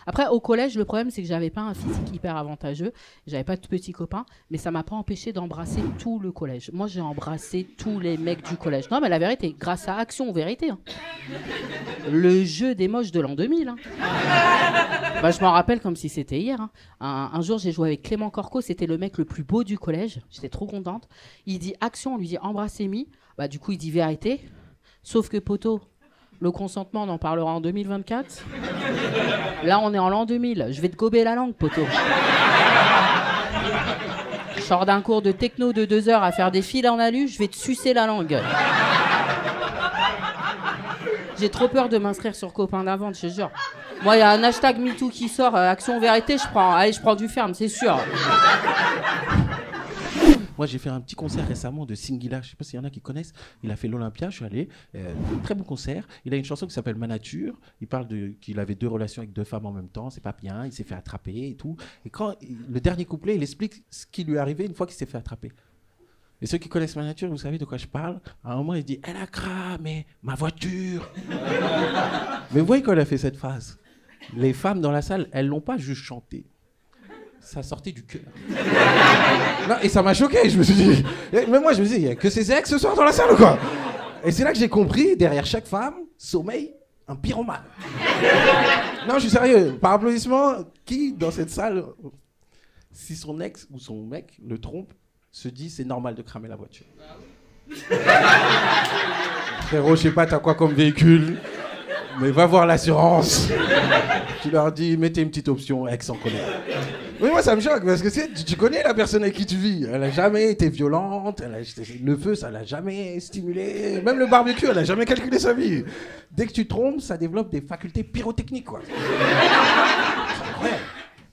Après, au collège, le problème, c'est que j'avais pas un physique hyper avantageux. J'avais pas de petits copains, mais ça m'a pas empêché d'embrasser tout le collège. Moi, j'ai embrassé tous les mecs du collège. Non, mais la vérité, grâce à Action Vérité. Hein. Le jeu des moches de l'an 2000. Hein. Bah, je m'en rappelle comme si c'était hier. Hein. Un jour, j'ai joué avec Clément Corco. C'était le mec le plus beau du collège. J'étais trop contente. Il dit Action, on lui dit embrasser mi. Bah, du coup, il dit vérité. Sauf que poteau, le consentement, on en parlera en 2024. Là, on est en l'an 2000. Je vais te gober la langue, poteau. Je sors d'un cours de techno de 2 heures à faire des fils en alu. Je vais te sucer la langue. J'ai trop peur de m'inscrire sur Copain d'Avant, je te jure. Moi, il y a un hashtag MeToo qui sort, Action Vérité, je prends. Allez, je prends du ferme, c'est sûr. Moi, j'ai fait un petit concert récemment de Singila. Je ne sais pas s'il y en a qui connaissent. Il a fait l'Olympia, je suis allé. Très bon concert. Il a une chanson qui s'appelle Ma Nature. Il parle qu'il avait 2 relations avec 2 femmes en même temps. C'est pas bien. Il s'est fait attraper et tout. Et le dernier couplet, il explique ce qui lui est arrivé une fois qu'il s'est fait attraper. Et ceux qui connaissent Ma Nature, vous savez de quoi je parle. À un moment, il dit « Elle a cramé ma voiture !» Mais vous voyez quand elle a fait cette phrase, les femmes dans la salle, elles l'ont pas juste chanté. Ça sortait du cœur. Non, et ça m'a choqué. Je me suis dit... Mais moi, je me dis, il n'y a que ces ex ce soir dans la salle ou quoi? Et c'est là que j'ai compris, derrière chaque femme, sommeille un pyromane. Non, je suis sérieux. Par applaudissement, qui dans cette salle, si son ex ou son mec le trompe, se dit c'est normal de cramer la voiture. Frérot, je sais pas t'as quoi comme véhicule, mais va voir l'assurance. Tu leur dis mettez une petite option ex en colère. Mais moi ça me choque parce que tu connais la personne avec qui tu vis. Elle a jamais été violente, le feu ça l'a jamais stimulé, même le barbecue elle a jamais calculé sa vie. Dès que tu trompes, ça développe des facultés pyrotechniques quoi. C'est incroyable.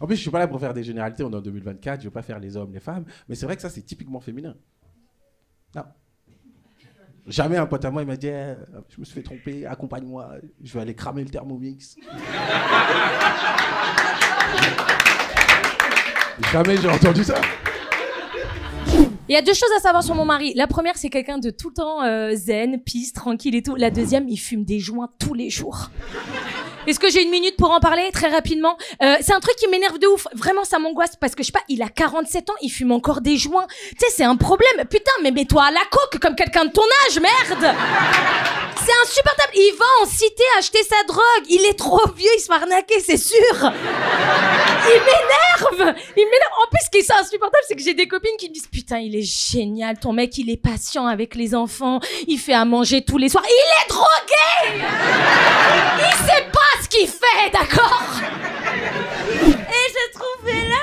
En plus, je suis pas là pour faire des généralités, on est en 2024, je veux pas faire les hommes, les femmes, mais c'est vrai que ça, c'est typiquement féminin. Non. Jamais un pote à moi, il m'a dit je me suis fait tromper, accompagne-moi, je vais aller cramer le Thermomix. Jamais j'ai entendu ça. Il y a 2 choses à savoir sur mon mari. La première, c'est quelqu'un de tout le temps zen, peace, tranquille et tout. La deuxième, il fume des joints tous les jours. Est-ce que j'ai une minute pour en parler très rapidement? C'est un truc qui m'énerve de ouf. Vraiment, ça m'angoisse parce que je sais pas, il a 47 ans, il fume encore des joints. Tu sais, c'est un problème. Putain, mais mets-toi à la coke comme quelqu'un de ton âge, merde! C'est insupportable. Il va en cité acheter sa drogue. Il est trop vieux, il se fait arnaquer, c'est sûr. Il m'énerve. En plus, ce qui est insupportable, c'est que j'ai des copines qui me disent putain, il est génial, ton mec, il est patient avec les enfants, il fait à manger tous les soirs. Il est drogué. Il sait pas ce qu'il fait, d'accord? Et j'ai trouvé l'amour.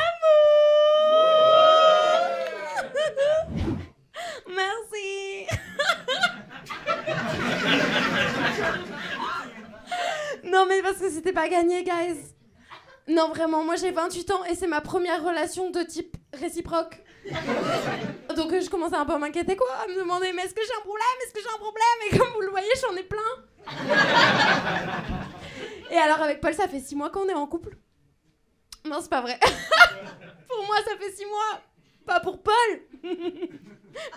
Merci. Non mais parce que c'était pas gagné, guys. Non vraiment, moi j'ai 28 ans et c'est ma première relation de type réciproque. Donc je commençais un peu à m'inquiéter quoi, à me demander mais est-ce que j'ai un problème, et comme vous le voyez j'en ai plein. Et alors avec Paul ça fait 6 mois qu'on est en couple. Non c'est pas vrai. Pour moi ça fait 6 mois, pas pour Paul.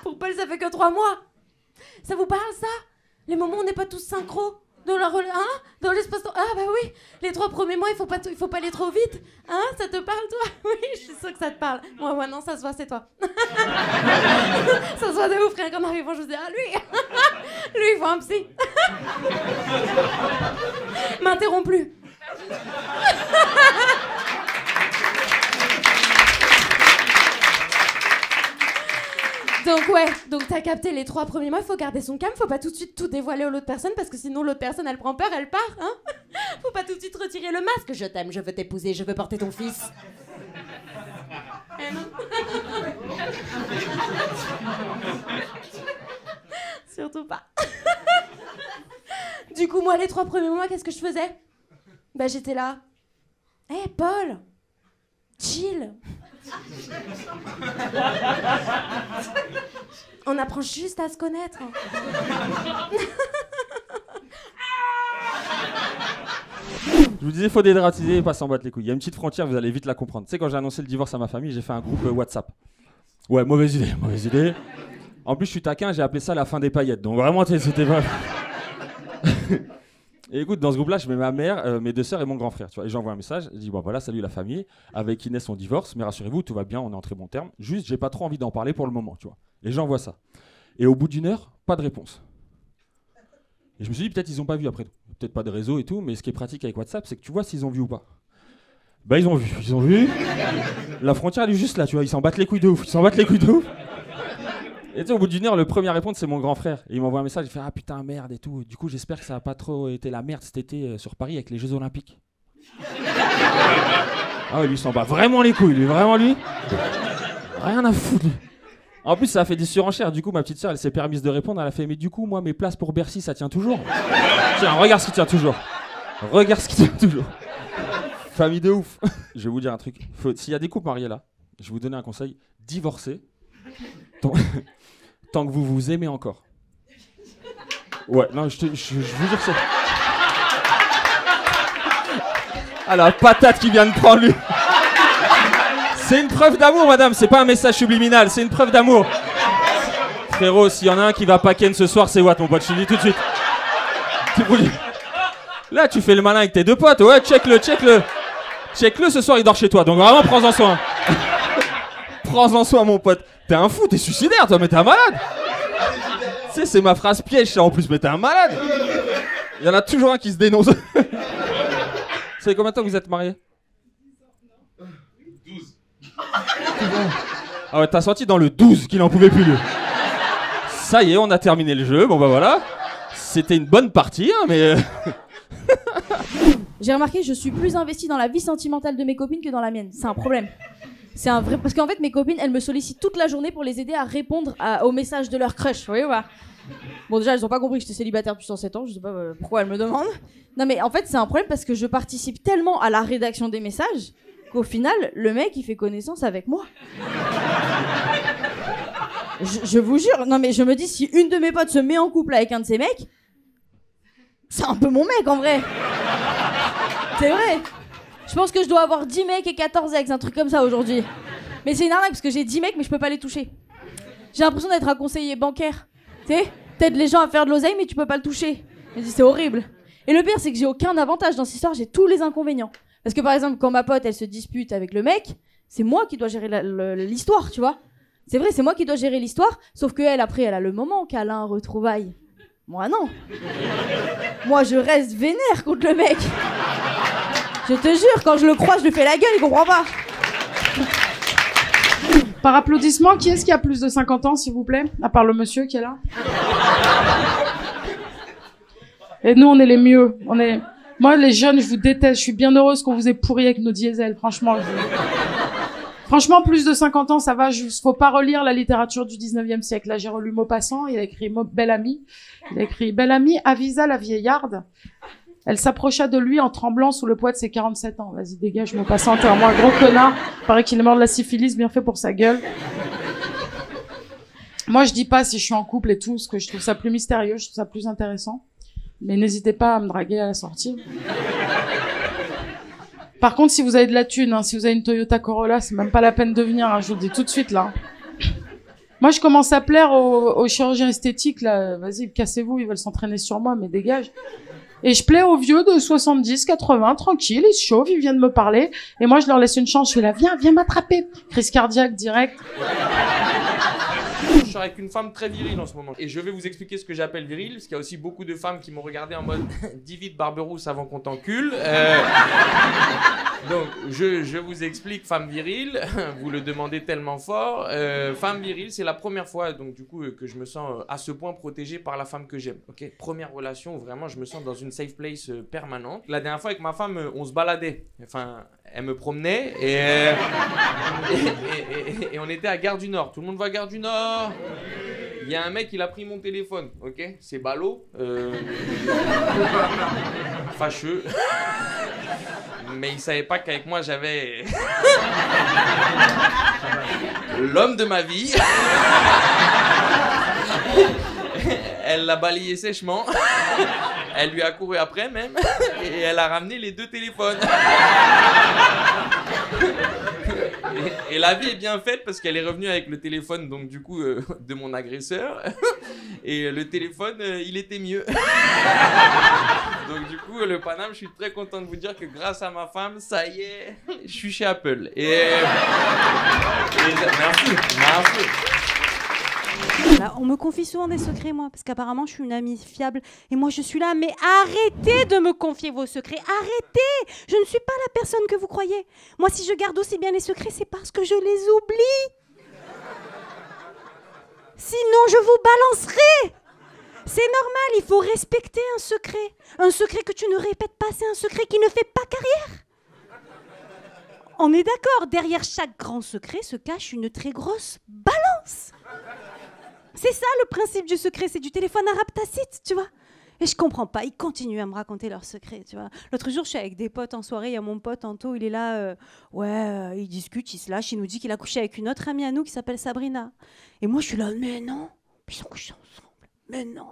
Pour Paul ça fait que 3 mois. Ça vous parle ça? Les moments où on n'est pas tous synchro dans la dans l'espace. Ah bah oui, les 3 premiers mois il faut pas aller trop vite. Hein, ça te parle toi? Oui, je suis sûre que ça te parle. Moi non, ça se voit, c'est toi. Ça se voit de ouf, rien qu'en arrivant je me dis ah lui il faut un psy. M'interromps plus. Donc t'as capté les 3 premiers mois, il faut garder son calme, faut pas tout de suite tout dévoiler à l'autre personne parce que sinon l'autre personne elle prend peur, elle part, hein. Faut pas tout de suite retirer le masque, je t'aime, je veux t'épouser, je veux porter ton fils. Eh non. Surtout pas. Du coup moi les 3 premiers mois qu'est-ce que je faisais? Bah j'étais là. Hé Paul, chill. On apprend juste à se connaître. Je vous disais, il faut dédramatiser et pas s'en battre les couilles. Il y a une petite frontière, vous allez vite la comprendre. Tu sais, quand j'ai annoncé le divorce à ma famille, j'ai fait un groupe WhatsApp. Ouais, mauvaise idée. En plus, je suis taquin, j'ai appelé ça la fin des paillettes. Donc vraiment, c'était pas... Et écoute, dans ce groupe-là, je mets ma mère, mes 2 sœurs et mon grand frère. Tu vois. Et j'envoie un message. Je dis bon voilà, salut la famille. Avec Inès, on divorce, mais rassurez-vous, tout va bien, on est en très bon terme. Juste, j'ai pas trop envie d'en parler pour le moment, tu vois. Et j'envoie ça. Et au bout d'1 heure, pas de réponse. Et je me suis dit peut-être ils ont pas vu après. Peut-être pas de réseau et tout, mais ce qui est pratique avec WhatsApp, c'est que tu vois s'ils ont vu ou pas. Bah ils ont vu. La frontière elle est juste là, tu vois. Ils s'en battent les couilles de ouf. Et tu sais, au bout d'1 heure, le premier à répondre, c'est mon grand frère. Et il m'envoie un message, il fait ah putain merde et tout. Du coup, j'espère que ça a pas trop été la merde cet été sur Paris avec les Jeux Olympiques. Ah ouais, lui il s'en bat vraiment les couilles, lui. Rien à foutre. Lui. En plus, ça a fait des surenchères. Du coup, ma petite sœur, elle s'est permise de répondre. Elle a fait mais du coup, moi, mes places pour Bercy, ça tient toujours. Tiens, regarde ce qui tient toujours. Famille de ouf. Je vais vous dire un truc. S'il y a des couples mariés là, je vais vous donner un conseil. Divorcez. Tant que vous vous aimez encore. Ouais, non, je vous jure ça. Ah la patate qui vient de prendre lui. C'est une preuve d'amour, madame. C'est pas un message subliminal, c'est une preuve d'amour. Frérot, s'il y en a un qui va pas ken ce soir, c'est Watt, mon pote. Je te dis tout de suite. Là, tu fais le malin avec tes 2 potes. Ouais, check-le. Check-le ce soir, il dort chez toi. Donc vraiment, prends-en soin. Prends-en soin, mon pote. T'es un fou, t'es suicidaire, toi, mais t'es un malade. Tu sais, c'est ma phrase piège, ça, en plus, mais t'es un malade. Il y en a toujours un qui se dénonce. Vous savez combien de temps vous êtes mariés? 12. Ah ouais, t'as senti dans le 12 qu'il en pouvait plus, lui. Ça y est, on a terminé le jeu, bon bah voilà. C'était une bonne partie, hein, mais... J'ai remarqué, je suis plus investie dans la vie sentimentale de mes copines que dans la mienne. C'est un problème. C'est un vrai... Parce qu'en fait, mes copines, elles me sollicitent toute la journée pour les aider à répondre aux messages de leur crush. Vous voyez, voilà. Bon, déjà, elles ont pas compris que j'étais célibataire depuis 107 ans. Je sais pas pourquoi elles me demandent. Non, mais en fait, c'est un problème parce que je participe tellement à la rédaction des messages qu'au final, le mec, il fait connaissance avec moi. Je vous jure. Non, mais je me dis, si une de mes potes se met en couple avec un de ces mecs, c'est un peu mon mec, en vrai. C'est vrai. Je pense que je dois avoir 10 mecs et 14 ex, un truc comme ça aujourd'hui. Mais c'est une arnaque parce que j'ai 10 mecs mais je peux pas les toucher. J'ai l'impression d'être un conseiller bancaire. Tu sais, t'aides les gens à faire de l'oseille mais tu peux pas le toucher. C'est horrible. Et le pire c'est que j'ai aucun avantage dans cette histoire, j'ai tous les inconvénients. Parce que par exemple quand ma pote elle se dispute avec le mec, c'est moi qui dois gérer l'histoire, tu vois. C'est vrai, c'est moi qui dois gérer l'histoire, sauf que elle après elle a le moment câlin, retrouvailles. Moi non. Moi je reste vénère contre le mec. Je te jure, quand je le croise, je lui fais la gueule, il comprend pas. Par applaudissement, qui est-ce qui a plus de 50 ans, s'il vous plaît? À part le monsieur qui est là. Et nous, on est les mieux. Moi, les jeunes, je vous déteste. Je suis bien heureuse qu'on vous ait pourri avec nos diesels, franchement. Franchement, plus de 50 ans, ça va. Faut pas relire la littérature du 19e siècle. Là, j'ai relu Maupassant, il a écrit Belle Amie. Il a écrit Belle Amie avisa la vieillarde. Elle s'approcha de lui en tremblant sous le poids de ses 47 ans. Vas-y, dégage, Maupassant, t'es un gros connard. Paraît qu'il est mort de la syphilis, bien fait pour sa gueule. Moi, je dis pas si je suis en couple et tout, parce que je trouve ça plus mystérieux, je trouve ça plus intéressant. Mais n'hésitez pas à me draguer à la sortie. Par contre, si vous avez de la thune, hein, si vous avez une Toyota Corolla, c'est même pas la peine de venir, hein, je vous le dis tout de suite, là. Moi, je commence à plaire aux chirurgiens esthétiques, là. Vas-y, cassez-vous, ils veulent s'entraîner sur moi, mais dégage. Et je plais aux vieux de 70, 80, tranquille, ils se chauffent, ils viennent me parler. Et moi, je leur laisse une chance, je suis là, viens m'attraper. Crise cardiaque, direct. Je suis avec une femme très virile en ce moment. Et je vais vous expliquer ce que j'appelle viril, parce qu'il y a aussi beaucoup de femmes qui m'ont regardé en mode « dis vite Barberousse avant qu'on t'encule ». Donc, je vous explique femme virile, vous le demandez tellement fort. Femme virile, c'est la première fois donc du coup que je me sens à ce point protégé par la femme que j'aime. Ok, première relation où vraiment je me sens dans une safe place permanente. La dernière fois avec ma femme, on se baladait. Enfin, elle me promenait et on était à Gare du Nord. Tout le monde va à Gare du Nord. Il y a un mec, il a pris mon téléphone, ok? C'est ballot. Fâcheux. Mais il savait pas qu'avec moi, j'avais l'homme de ma vie. Elle l'a balayé sèchement. Elle lui a couru après même. Et elle a ramené les 2 téléphones. Et la vie est bien faite parce qu'elle est revenue avec le téléphone donc du coup de mon agresseur et le téléphone il était mieux. Donc du coup, le Paname, je suis très content de vous dire que grâce à ma femme, ça y est, je suis chez Apple. Merci. Voilà, on me confie souvent des secrets, moi, parce qu'apparemment, je suis une amie fiable. Et moi, je suis là, mais arrêtez de me confier vos secrets. Arrêtez! Je ne suis pas la personne que vous croyez. Moi, si je garde aussi bien les secrets, c'est parce que je les oublie. Sinon, je vous balancerai. C'est normal, il faut respecter un secret. Un secret que tu ne répètes pas, c'est un secret qui ne fait pas carrière. On est d'accord, derrière chaque grand secret se cache une très grosse balance. C'est ça le principe du secret, c'est du téléphone arabe tacite, tu vois. Et je comprends pas, ils continuent à me raconter leurs secrets, tu vois. L'autre jour, je suis avec des potes en soirée, il y a mon pote Anto, il est là, il discute, il se lâche, il nous dit qu'il a couché avec une autre amie à nous qui s'appelle Sabrina. Et moi, je suis là, mais non, ils ont couché ensemble, mais non.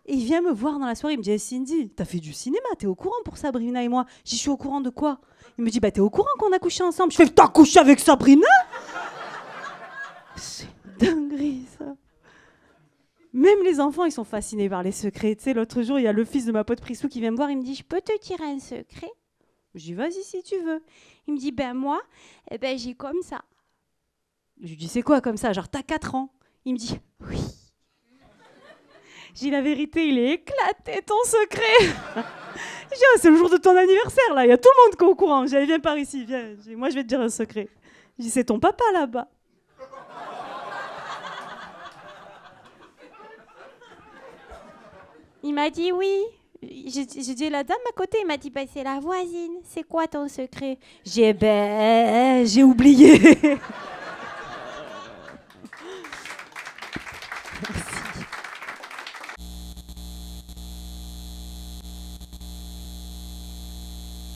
Et il vient me voir dans la soirée, il me dit, hey Cindy, t'as fait du cinéma, t'es au courant pour Sabrina et moi? Je suis au courant de quoi? Il me dit, bah t'es au courant qu'on a couché ensemble? Je fais, t'as couché avec Sabrina? C'est dinguerie, ça. Même les enfants, ils sont fascinés par les secrets. Tu sais, l'autre jour, il y a le fils de ma pote Prissou qui vient me voir, il me dit, je peux te tirer un secret? Je dis, vas-y si tu veux. Il me dit, ben moi, j'ai comme ça. Je lui dis, c'est quoi comme ça? Genre, t'as 4 ans. Il me dit, oui. J'ai dit, la vérité, il est éclaté ton secret. Je dis, c'est le jour de ton anniversaire, là. Il y a tout le monde qui est au courant. J'ai dit, viens par ici, viens. Je dis, moi, je vais te dire un secret. Je dis, c'est ton papa, là-bas. Il m'a dit oui. J'ai dit la dame à côté, il m'a dit c'est la voisine. C'est quoi ton secret? J'ai oublié.